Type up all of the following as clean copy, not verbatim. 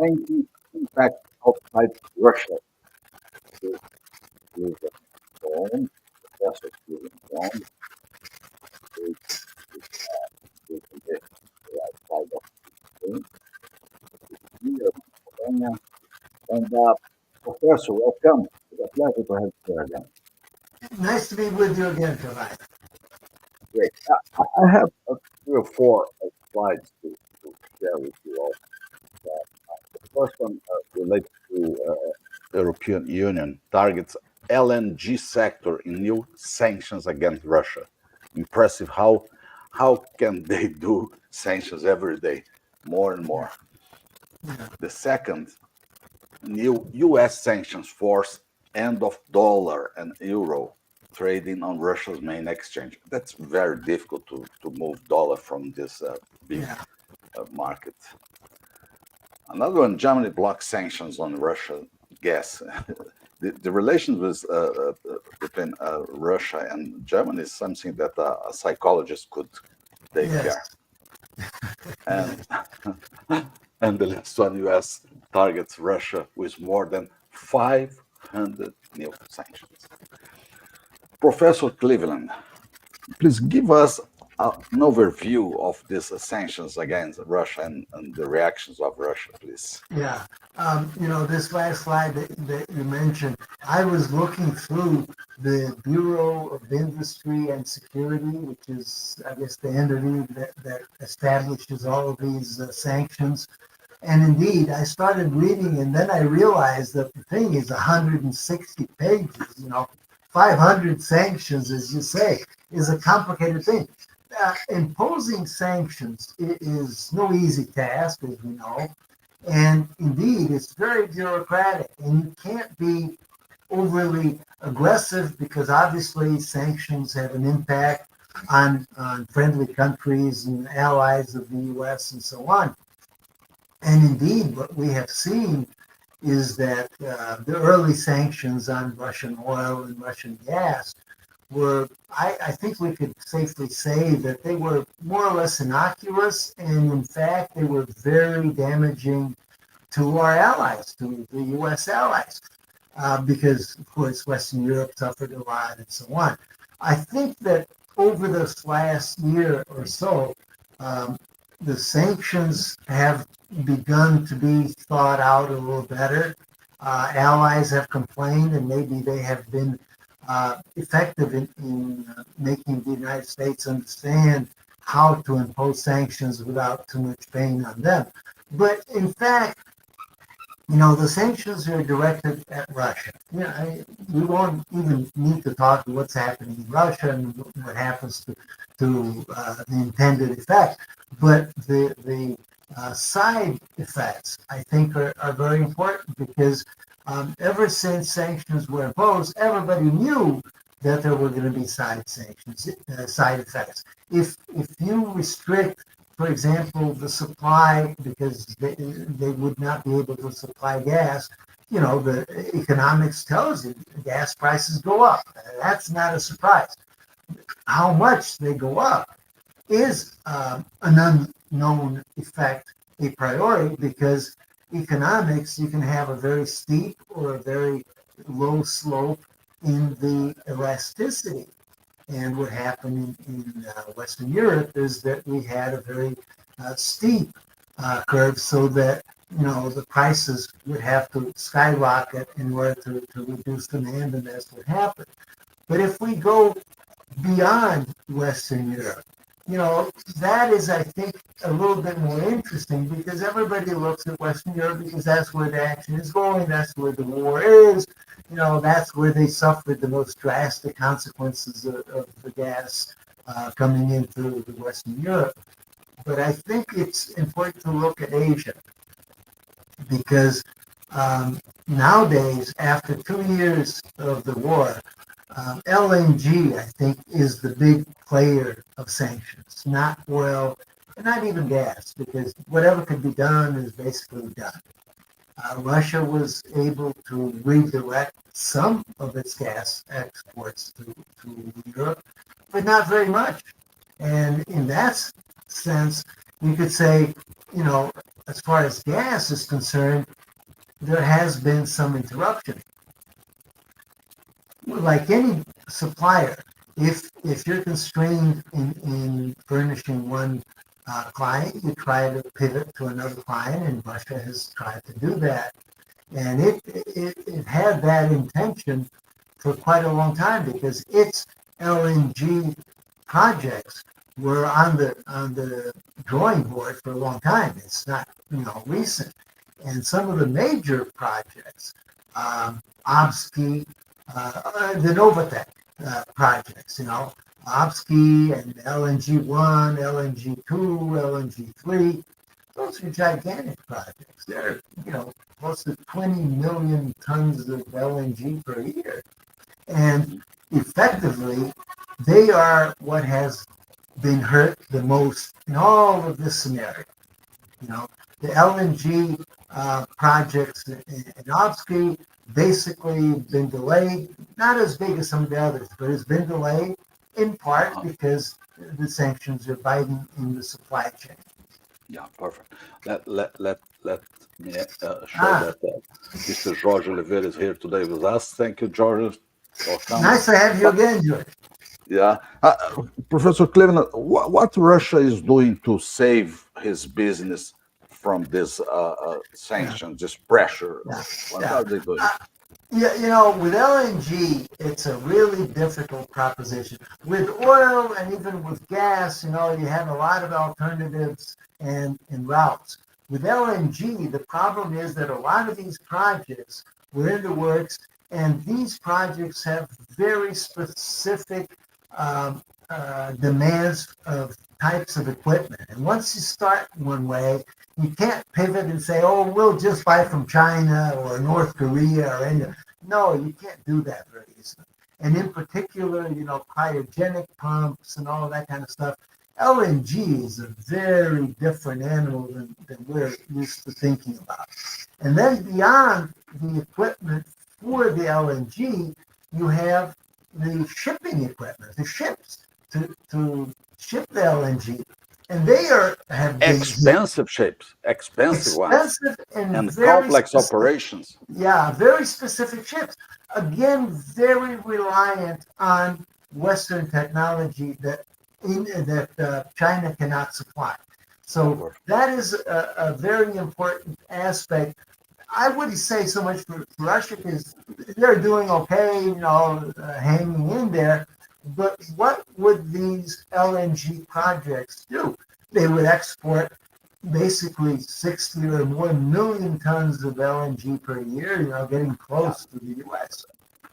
banking impact outside Russia. This is a bond, Professor Steven Bond, is outside of Spain, here in Slovenia. And Professor, welcome. It's a pleasure to have you here again. Nice to be with you again, Kavai. Great. I have 3 or 4 slides to share with you all. The first one relates to European Union targets LNG sector in new sanctions against Russia. Impressive how can they do sanctions every day, more and more. The second, new U.S. sanctions force end of dollar and euro trading on Russia's main exchange. That's very difficult to move dollar from this big Yeah. market. Another one, Germany blocks sanctions on Russian gas. The relations between Russia and Germany is something that a psychologist could take care. Yes. And and the last one, U.S. targets Russia with more than 500 new sanctions. Professor Cleveland, please give us an overview of these sanctions against Russia and the reactions of Russia, please. Yeah. This last slide that you mentioned, I was looking through the Bureau of Industry and Security, which is, I guess, the entity that establishes all of these sanctions. And indeed, I started reading, and then I realized that the thing is 160 pages. 500 sanctions, as you say, is a complicated thing. Imposing sanctions is no easy task, as we know, and indeed, it's very bureaucratic, and you can't be overly aggressive because obviously sanctions have an impact on friendly countries and allies of the U.S. and so on. And indeed, what we have seen is that the early sanctions on Russian oil and Russian gas were, I think we could safely say that they were more or less innocuous, and in fact, they were very damaging to our allies, to the U.S. allies, because, of course, Western Europe suffered a lot and so on. I think that over this last year or so, the sanctions have begun to be thought out a little better. Allies have complained, and maybe they have been effective in making the United States understand how to impose sanctions without too much pain on them. But in fact, the sanctions are directed at Russia. We won't even need to talk what's happening in Russia and what happens to the intended effect. But the side effects, I think, are very important because ever since sanctions were imposed, everybody knew that there were going to be side effects. If you restrict, for example, the supply because they would not be able to supply gas, the economics tells you gas prices go up. That's not a surprise. How much they go up is an unknown effect a priori because economics, you can have a very steep or a very low slope in the elasticity. And what happened in Western Europe is that we had a very steep curve so that, the prices would have to skyrocket in order to reduce demand, and that's what happened. But if we go beyond Western Europe, that is, I think, a little bit more interesting because everybody looks at Western Europe because that's where the action is going, that's where the war is, that's where they suffered the most drastic consequences of the gas coming into the Western Europe. But I think it's important to look at Asia because nowadays, after 2 years of the war, LNG, I think, is the big player of sanctions, not oil, and not even gas, because whatever could be done is basically done. Russia was able to redirect some of its gas exports to Europe, but not very much. And in that sense, you could say, you know, as far as gas is concerned, there has been some interruption. Like any supplier, if you're constrained in furnishing one client, you try to pivot to another client, and Russia has tried to do that. And it had that intention for quite a long time because its LNG projects were on the drawing board for a long time. It's not recent, and some of the major projects, Obsky, the Novatech projects, Obsky and LNG one, LNG two, LNG three. Those are gigantic projects. They're close to 20 million tons of LNG per year. And effectively, they are what has been hurt the most in all of this scenario. The LNG projects in Obsky basically been delayed, not as big as some of the others, but it's been delayed in part because the sanctions are biting in the supply chain. Yeah, perfect. Let me show that Mr. Jorge Oliveira is here today with us. Thank you, Jorge. Welcome. Nice to have you again, George. Yeah. Professor Cleveland, what Russia is doing to save his business from this sanctions, this pressure? Yeah. What Yeah. are they doing? Yeah, with LNG, it's a really difficult proposition. With oil and even with gas, you have a lot of alternatives and routes. With LNG, the problem is that a lot of these projects were in the works, and these projects have very specific demands of types of equipment. And once you start one way, you can't pivot and say, oh, we'll just buy from China or North Korea or India. No, you can't do that very easily. And in particular, cryogenic pumps and all of that kind of stuff. LNG is a very different animal than we're used to thinking about. And then beyond the equipment for the LNG, you have the shipping equipment, the ships to ship the LNG. And they have been Expensive ships, expensive ones, and very complex operations. Yeah, very specific ships. Again, very reliant on Western technology that China cannot supply. So that is a very important aspect. I wouldn't say so much for Russia because they're doing okay, hanging in there. But what would these LNG projects do? They would export basically 60 or more million tons of LNG per year, getting close to the U.S.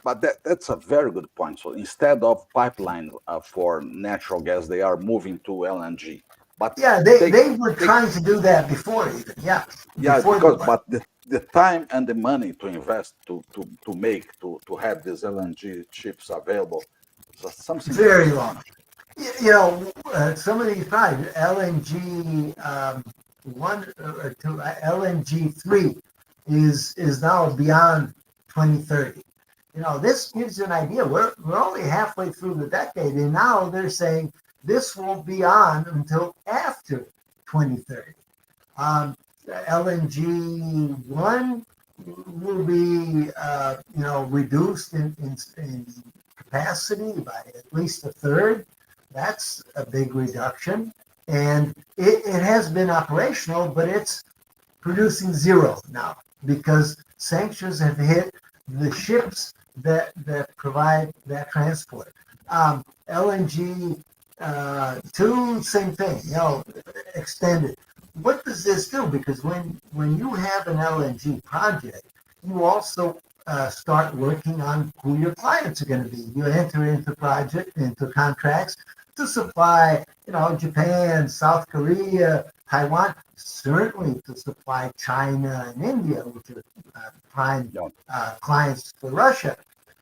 But that's a very good point. So instead of pipeline for natural gas, they are moving to LNG. But yeah, they were trying to do that before even. Yeah. Yeah, because but the time and the money to invest to have these LNG ships available, so something very long. Some of these projects, LNG 1 or 2, LNG 3 is now beyond 2030. This gives you an idea. We're only halfway through the decade, and now they're saying this won't be on until after 2030. LNG 1 will be, reduced in capacity by at least a third. That's a big reduction. And it has been operational, but it's producing zero now because sanctions have hit the ships that provide that transport. LNG 2, same thing, extended. What does this do? Because when you have an LNG project, you also start working on who your clients are going to be. You enter into contracts to supply, Japan, South Korea, Taiwan, certainly to supply China and India, which are prime clients for Russia.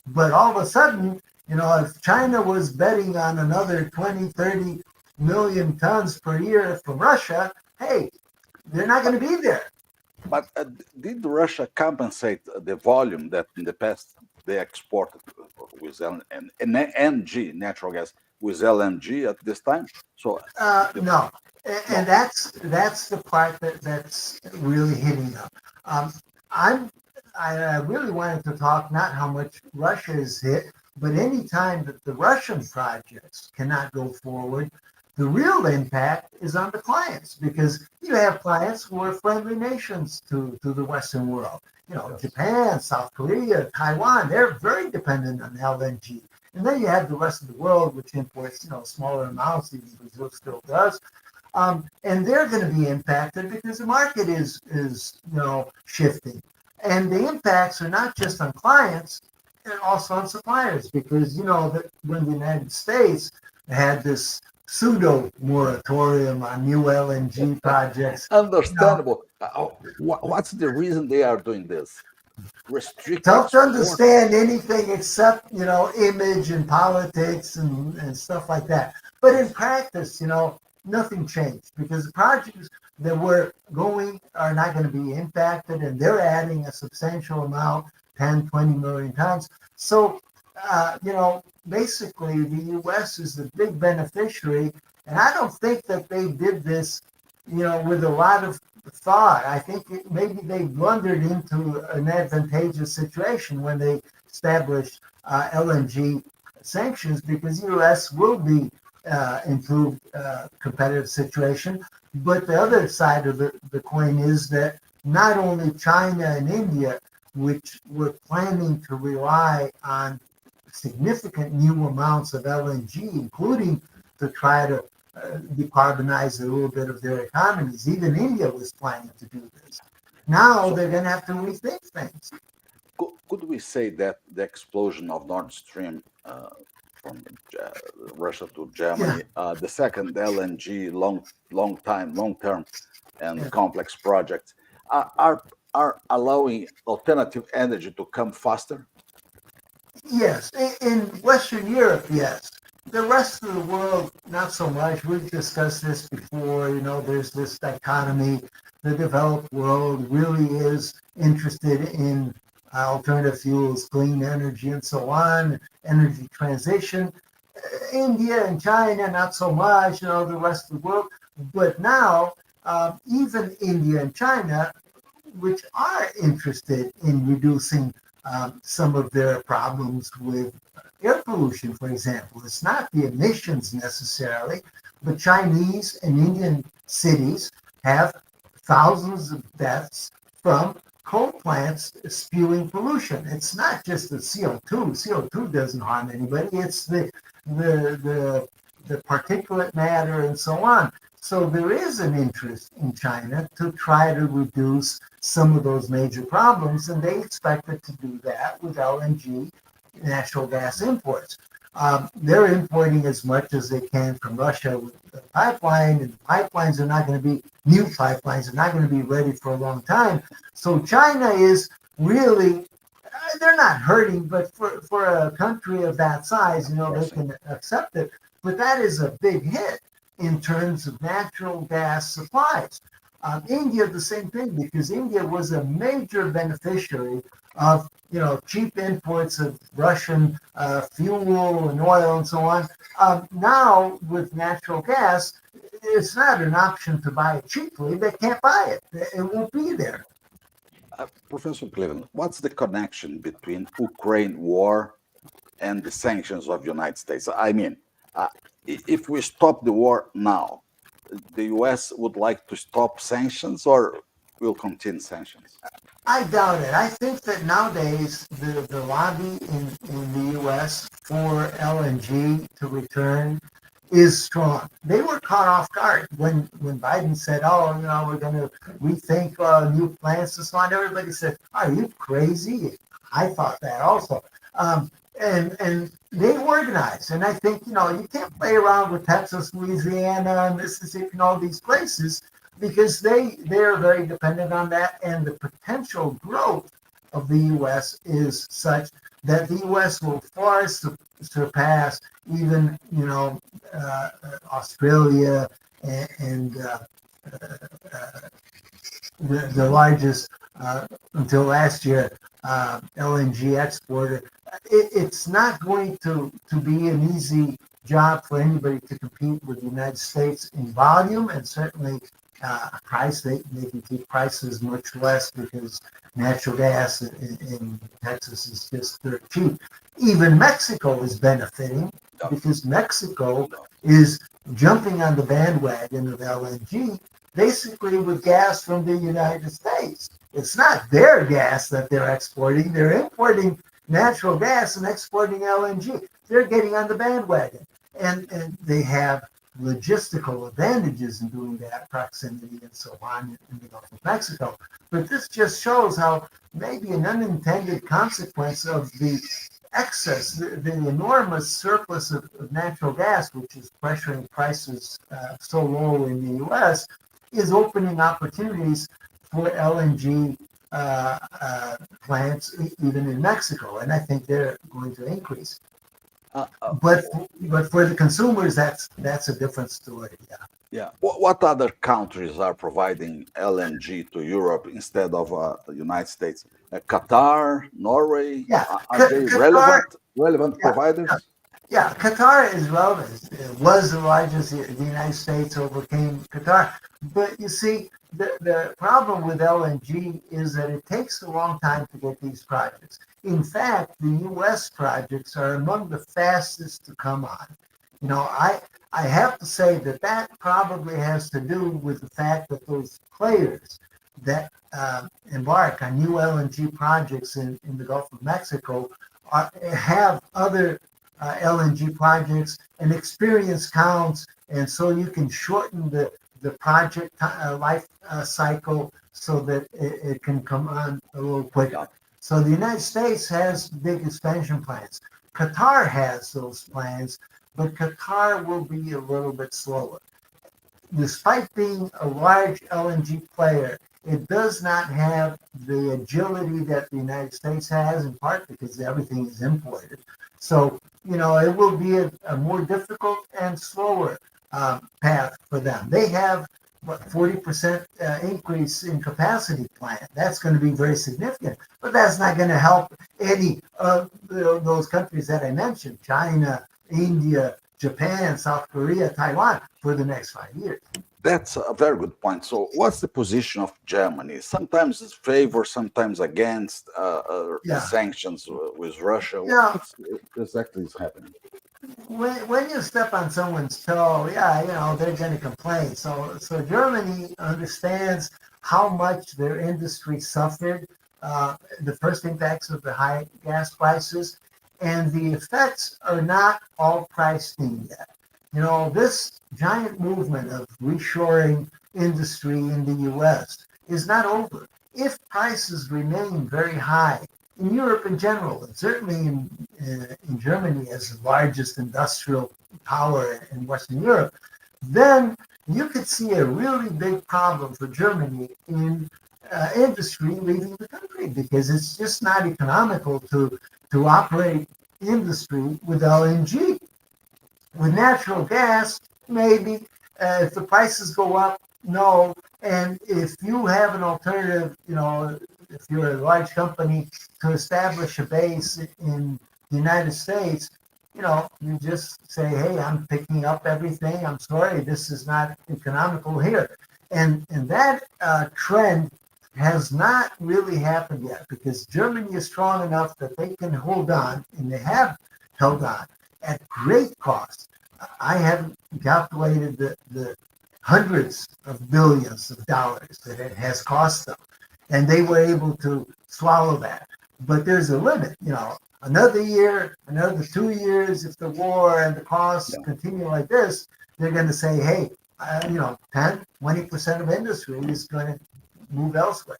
But all of a sudden, if China was betting on another 20, 30 million tons per year from Russia, hey, they're not going to be there. But did Russia compensate the volume that in the past they exported with LNG, natural gas? with LNG at this time? So No, and no. that's the part that's really hitting up. Um, I'm I really wanted to talk not how much Russia is hit, but any time that the Russian projects cannot go forward, the real impact is on the clients because you have clients who are friendly nations to the Western world. You know, Yes. Japan, South Korea, Taiwan, they're very dependent on LNG. And then you have the rest of the world, which imports, smaller amounts, even Brazil still does. And they're going to be impacted because the market is shifting. And the impacts are not just on clients, they're also on suppliers because, that when the United States had this pseudo moratorium on new LNG projects, you know, Understandable. What's the reason they are doing this? Restrict tough to export? understand anything except image and politics and stuff like that, but in Yes. practice nothing changed because the projects that were going are not going to be impacted and they're adding a substantial amount, 10, 20 million tons. So basically the US is the big beneficiary, and I don't think that they did this with a lot of thought. I think maybe they blundered into an advantageous situation when they established LNG sanctions because the U.S. will be improved competitive situation. But the other side of the coin is that not only China and India, which were planning to rely on significant new amounts of LNG, including to try to decarbonize a little bit of their economies. Even India was planning to do this. Now So they're going to have to rethink things. could we say that the explosion of Nord Stream from Russia to Yeah, Germany, the second LNG long term and yeah. complex projects are allowing alternative energy to come faster? Yes, in Western Europe, yes. The rest of the world, not so much. We've discussed this before. There's this dichotomy. The developed world really is interested in alternative fuels, clean energy, and so on, energy transition. India and China, not so much, the rest of the world. But now, even India and China, which are interested in reducing some of their problems with air pollution, for example. It's not the emissions necessarily, but Chinese and Indian cities have thousands of deaths from coal plants spewing pollution. It's not just the CO2. CO2 doesn't harm anybody. It's the the the particulate matter and so on. So there is an interest in China to try to reduce some of those major problems, and they expected to do that with LNG, natural gas imports. They're importing as much as they can from Russia with the pipeline, and pipelines are not going to be new pipelines, are not going to be ready for a long time. So China is really, they're not hurting, but for a country of that size, they Pressing. can accept it. But that is a big hit in terms of natural gas supplies. India, the same thing, because India was a major beneficiary of cheap imports of Russian fuel and oil and so on. Now with natural gas, it's not an option to buy it cheaply. They can't buy it. It won't be there. Professor Cleveland, what's the connection between Ukraine war and the sanctions of the United States? I mean, uh, if we stop the war now, the US would like to stop sanctions or will continue sanctions? I doubt it. I think that nowadays the lobby in the U.S. for LNG to return is strong. They were caught off guard when Biden said, "Oh, we're going to rethink new plans and so on." Everybody said, "Are you crazy?" I thought that also, and they organized. And I think you can't play around with Texas, Louisiana, Mississippi, and all these places because they're very dependent on that, and the potential growth of the U.S. is such that the U.S. will far surpass even Australia and the largest until last year LNG exporter. It's not going to be an easy job for anybody to compete with the United States in volume, and certainly price. They can keep prices much less because natural gas in Texas is just dirt cheap. Even Mexico is benefiting Yeah, because Mexico yeah, is jumping on the bandwagon of LNG basically with gas from the United States. It's not their gas that they're exporting, they're importing natural gas and exporting LNG. They're getting on the bandwagon. And they have logistical advantages in doing that, proximity and so on in the Gulf of Mexico. But this just shows how maybe an unintended consequence of the excess, the enormous surplus of natural gas, which is pressuring prices so low in the U.S., is opening opportunities for LNG plants even in Mexico, and I think they're going to increase. uh, uh, But for the consumers, that's a different story. Yeah. yeah. What other countries are providing LNG to Europe instead of the United States? Qatar, Norway, Yeah, are they Qatar. relevant Yeah, providers? yeah. Qatar is relevant. It was the largest. The United States overcame Qatar, but you see, the problem with LNG is that it takes a long time to get these projects. In fact, the U.S. projects are among the fastest to come on. You know, I have to say that probably has to do with the fact that those players that embark on new LNG projects in the Gulf of Mexico have other LNG projects, and experience counts, and so you can shorten the project life cycle so that it can come on a little Yeah. quicker. So the United States has big expansion plans. Qatar has those plans, but Qatar will be a little bit slower. Despite being a large LNG player, it does not have the agility that the United States has, in part because everything is imported. So, it will be a more difficult and slower path for them. They have, 40% increase in capacity plan. That's going to be very significant, but that's not going to help any of those countries that I mentioned, China, India, Japan, South Korea, Taiwan, for the next 5 years. That's a very good point. So, what's the position of Germany? Sometimes it's favor, sometimes against the Yeah. sanctions with Russia. Yeah. What's exactly is happening? When you step on someone's toe, yeah, they're going to complain. So Germany understands how much their industry suffered the first impacts of the high gas prices, and the effects are not all priced in yet. This giant movement of reshoring industry in the U.S. is not over. If prices remain very high in Europe in general, and certainly in Germany as the largest industrial power in Western Europe, then you could see a really big problem for Germany in industry leaving the country because it's just not economical to operate industry with LNG. With natural gas, maybe. If the prices go up, no. And if you have an alternative, if you're a large company to establish a base in the United States, you just say, hey, I'm picking up everything. I'm sorry, this is not economical here. And that trend has not really happened yet because Germany is strong enough that they can hold on, and they have held on at great cost. I haven't calculated the hundreds of billions of dollars that it has cost them, and they were able to swallow that. But there's a limit, Another year, another 2 years, if the war and the costs Yeah. continue like this, they're going to say, hey, 10, 20% of industry is going to move elsewhere.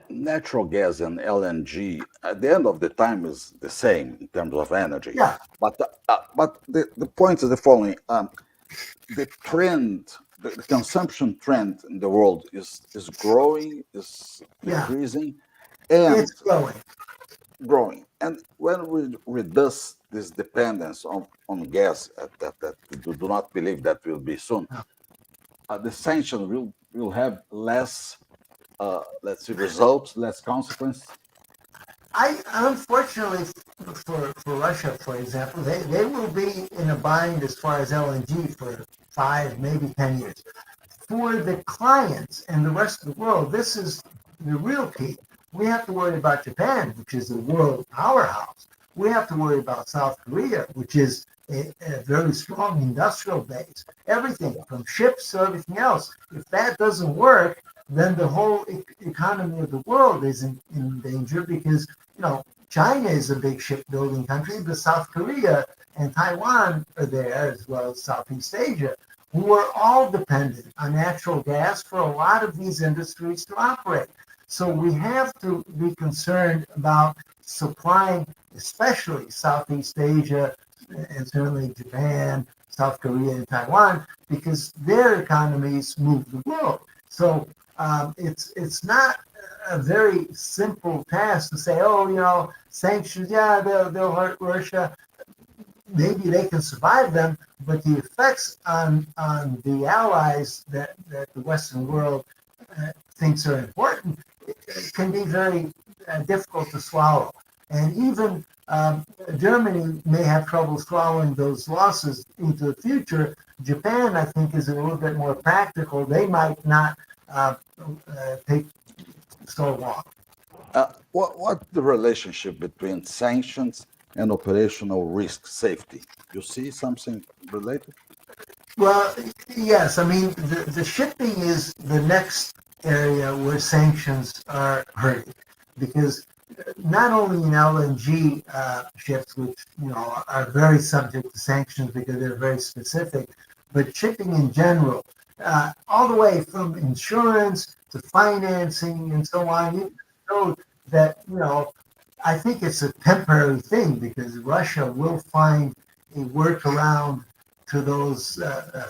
Natural gas and LNG at the end of the time is the same in terms of energy. Yeah, But the point is the following: the trend, the consumption trend in the world is growing, is yeah, decreasing, and it's growing. growing. And when we reduce this dependence on gas, that we do not believe that will be soon, the sanction will have less, let's say, results, less consequence. I unfortunately for Russia, for example, they will be in a bind as far as LNG for 5, maybe 10 years. For the clients and the rest of the world, this is the real key. We have to worry about Japan, which is a world powerhouse. We have to worry about South Korea, which is a very strong industrial base. Everything from ships to everything else. If that doesn't work, then the whole economy of the world is in danger because, China is a big shipbuilding country, but South Korea and Taiwan are there, as well as Southeast Asia, who are all dependent on natural gas for a lot of these industries to operate. So we have to be concerned about supplying, especially Southeast Asia and certainly Japan, South Korea, and Taiwan, because their economies move the world. So it's not a very simple task to say, oh, sanctions, yeah, they'll hurt Russia. Maybe they can survive them, but the effects on the allies that the Western world thinks are important can be very difficult to swallow. And even Germany may have trouble swallowing those losses into the future. Japan, I think, is a little bit more practical. They might not take so long. What's the relationship between sanctions and operational risk safety? You see something related? Well, yes. I mean, the shipping is the next area where sanctions are hurting because not only in LNG ships, which are very subject to sanctions because they're very specific, but shipping in general, all the way from insurance to financing and so on. You know that I think it's a temporary thing because Russia will find a workaround to those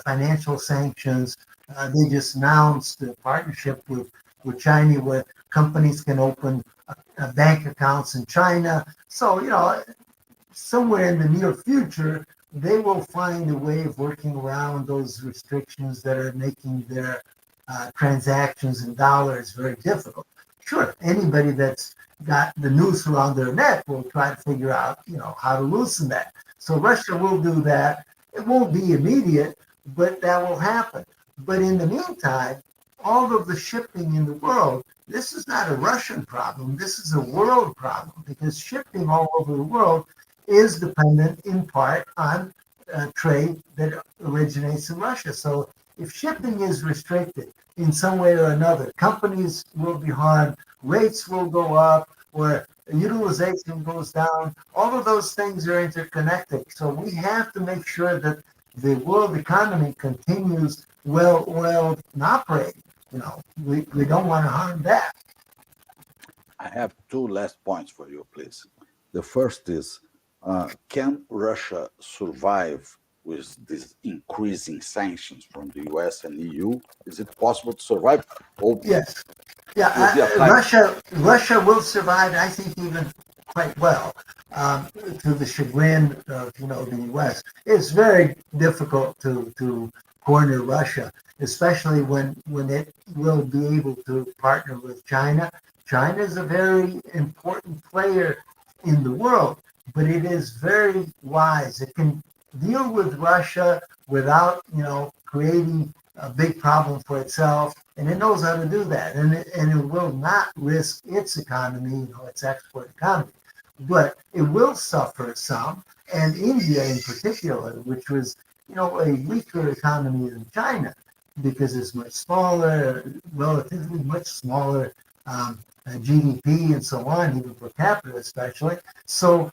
financial sanctions. They just announced a partnership with China where companies can open bank accounts in China. So, somewhere in the near future, they will find a way of working around those restrictions that are making their transactions in dollars very difficult. Sure, anybody that's got the noose around their neck will try to figure out, how to loosen that. So Russia will do that. It won't be immediate, but that will happen. But in the meantime, all of the shipping in the world, this is not a Russian problem. This is a world problem because shipping all over the world is dependent in part on trade that originates in Russia. So if shipping is restricted in some way or another, companies will be harmed, rates will go up, or utilization goes down. All of those things are interconnected. So we have to make sure that the world economy continues well-oiled and operating. We don't want to harm that. I have two last points for you, please. The first is, can Russia survive with these increasing sanctions from the US and EU? Is it possible to survive? Or Yes. Yeah, Russia will survive, I think, even quite well, to the chagrin of the U.S. It's very difficult to corner Russia, especially when it will be able to partner with China. China is a very important player in the world, but it is very wise. It can deal with Russia without creating a big problem for itself, and it knows how to do that, and it will not risk its economy, its export economy, but it will suffer some, and India in particular, which was a weaker economy than China, because it's much smaller, relatively much smaller GDP and so on, even per capita especially. So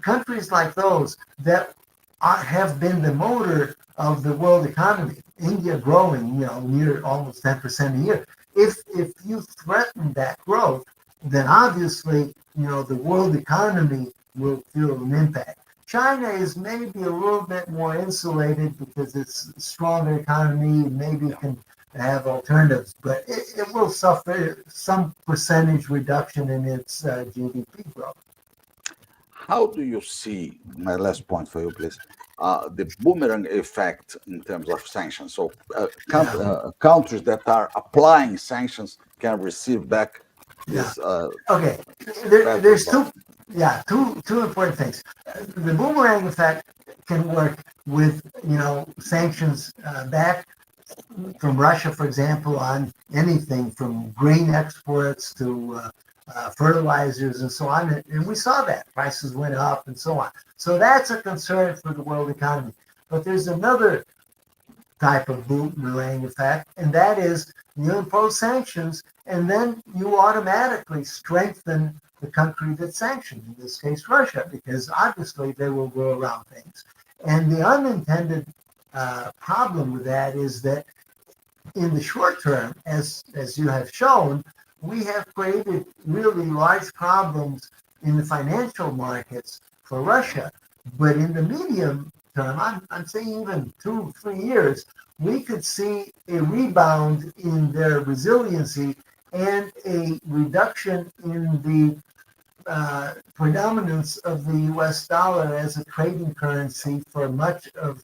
countries like those that have been the motor of the world economy, India growing, near almost 10% a year. If you threaten that growth, then obviously, the world economy will feel an impact. China is maybe a little bit more insulated because it's a stronger economy and maybe can have alternatives, but it will suffer some percentage reduction in its GDP growth. how do you see, my last point for you, please, the boomerang effect in terms of sanctions? So countries that are applying sanctions can receive back this. Okay, there's Yeah, two important things. The boomerang effect can work with sanctions back from Russia, for example, on anything from grain exports to fertilizers and so on. And we saw that prices went up and so on. So that's a concern for the world economy. But there's another type of boomerang effect, and that is you impose sanctions and then you automatically strengthen the country that's sanctioned, in this case Russia, because obviously they will go around things. And the unintended problem with that is that in the short term, as you have shown, we have created really large problems in the financial markets for Russia. But in the medium term, I'm saying even 2, 3 years, we could see a rebound in their resiliency and a reduction in the predominance of the US dollar as a trading currency for much of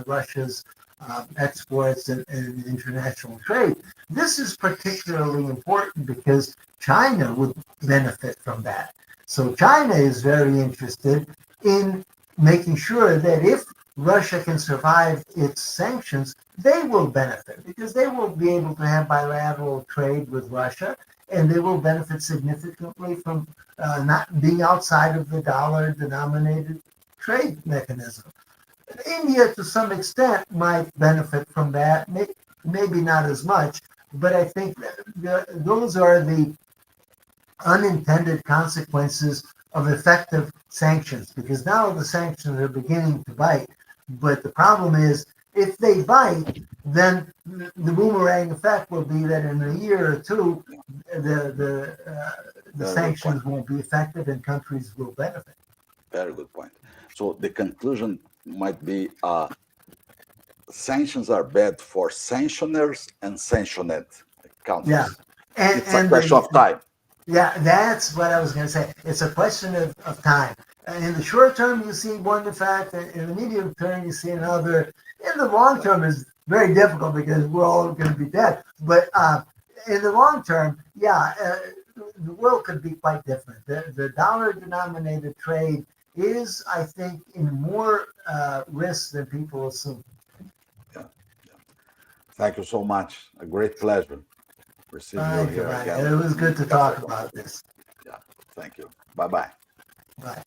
Russia's exports and international trade. This is particularly important because China would benefit from that. So China is very interested in making sure that if Russia can survive its sanctions, they will benefit because they will be able to have bilateral trade with Russia and they will benefit significantly from not being outside of the dollar denominated trade mechanism. India, to some extent, might benefit from that, maybe not as much, but I think those are the unintended consequences of effective sanctions, because now the sanctions are beginning to bite. But the problem is, if they bite, then the boomerang effect will be that in a year or two, the sanctions won't be effective and countries will benefit. Very good point. So the conclusion might be sanctions are bad for sanctioners and sanctioned Yeah, countries. and It's a question of time. yeah, that's what I was going to say. It's a question of time. In the short term, you see one effect. In the medium term, you see another. In the long term, is very difficult because we're all going to be dead. But in the long term, yeah, the world could be quite different. The dollar-denominated trade is, I think, in more risk than people assume. Yeah, yeah. Thank you so much. A great pleasure receiving you Thank you, here Ryan. again. It was good to Cafe talk about Conversation. this. Yeah, thank you. Bye bye. Bye.